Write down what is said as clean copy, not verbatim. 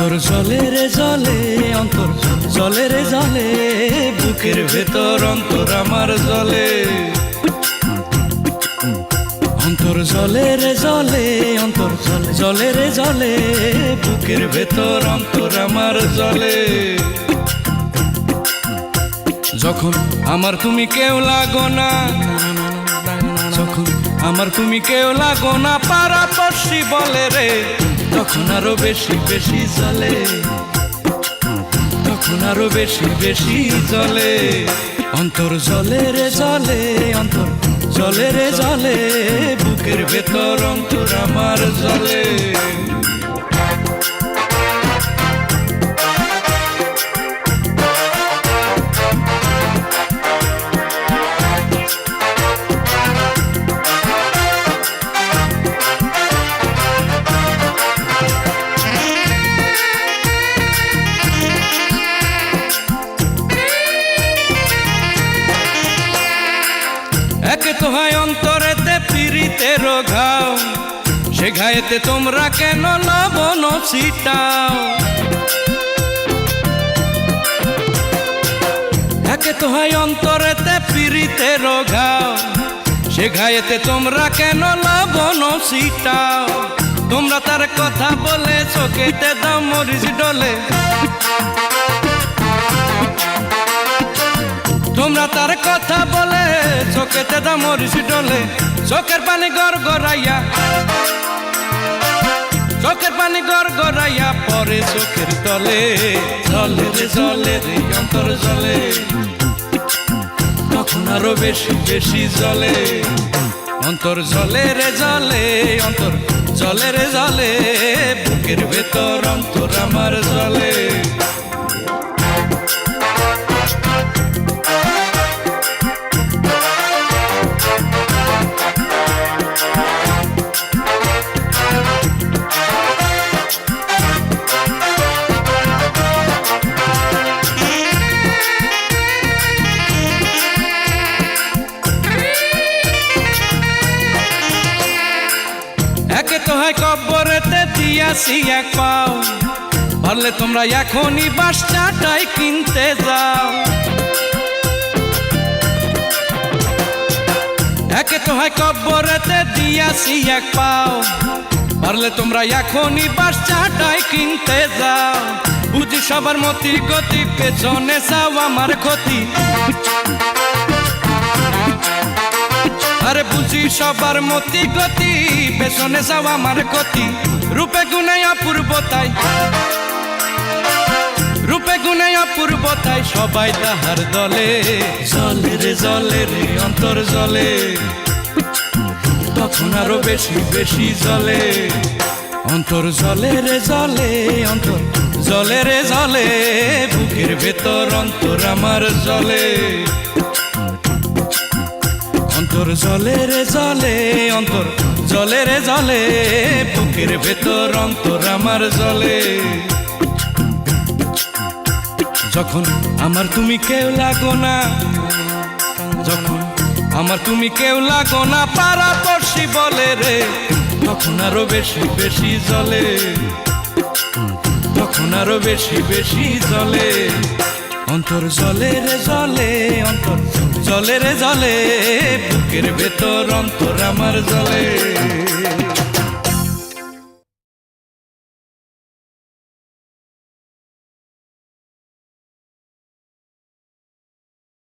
অন্তর জলে রে জলে, অন্তর জলে রে জলে, বুকের ভেতর অন্তর আমার জলে। অন্তর জলে রে জলে, অন্তর জলে রে জলে, বুকের ভেতর অন্তর আমার জলে। যখন আমার তুমি কেউ লাগো না, যখন আমার তুমি কেউ লাগো না, পাড়াপড়শি বলে রে, তখন আরো বেশি বেশি জ্বলে, তখন আরো বেশি বেশি জ্বলে। অন্তর জলে রে জলে, অন্তর জলে রে জলে, বুকের ভেতর অন্তর আমার জলে। একে তো হয় অন্তরেতে পীড়িতের ঘাও, সে ঘায়েতে তোমরা কেন লবণ ছিটাও। একে তো হয় অন্তরেতে পীড়িতের ঘাও, সে ঘায়েতে তোমরা কেন লবণ ছিটাও। তোমরা তার কথা বলে চোখেতে দাও মরিচ ডলে, তোমরা তার কথা বলে চোখেতে দাও মরিচ ডলে। চোখের পানি গড়গড়াইয়া, চোখের পানি গড়গড়াইয়া পরে চোখের তলে। জলে রে জলে রে অন্তর জলে, তখন আরো বেশি বেশি জলে। অন্তর জলে রে জলে, অন্তর জলে রে জলে, বুকের ভেতর অন্তর আমার জলে। একে তো হয় কব্বরেতে দিয়াছি এক পাও, পারলে তোমরা এখনই বাসটাই কিনতে যাও। একে তো হয় কব্বরেতে দিয়াছি এক পাও, পারলে তোমরা এখনই বাসটাই কিনতে যাও। বুঝি সবার মতি গতি, পেছনে যাও আমার ক্ষতি। আরে বুঝি সবার মতি গতি, পেছনে যাও আমার ক্ষতি। রূপে গুণে অপূর্বতায়, রূপে গুণে অপূর্বতায় সবাই তাহার দলে। জলে রে জলে রে অন্তর জলে, তখন আরো বেশি বেশি জলে। অন্তর জলে রে জলে, অন্তর জলে রে জলে, বুকের ভেতর অন্তর আমার জলে। অন্তর জলে রে জলে, অন্তর জলে রে জলে, বুকের ভেতর অন্তর আমার জলে। যখন আমার তুমি কেউ লাগো না, যখন আমার তুমি কেউ লাগো না, পাড়াপড়শি বলে রে, তখন আরো বেশি বেশি জলে, তখন আরো বেশি বেশি জলে। অন্তর জলে রে জলে, অন্তর জলে রে জলে, বুকের ভেতর অন্তর আমার জলে।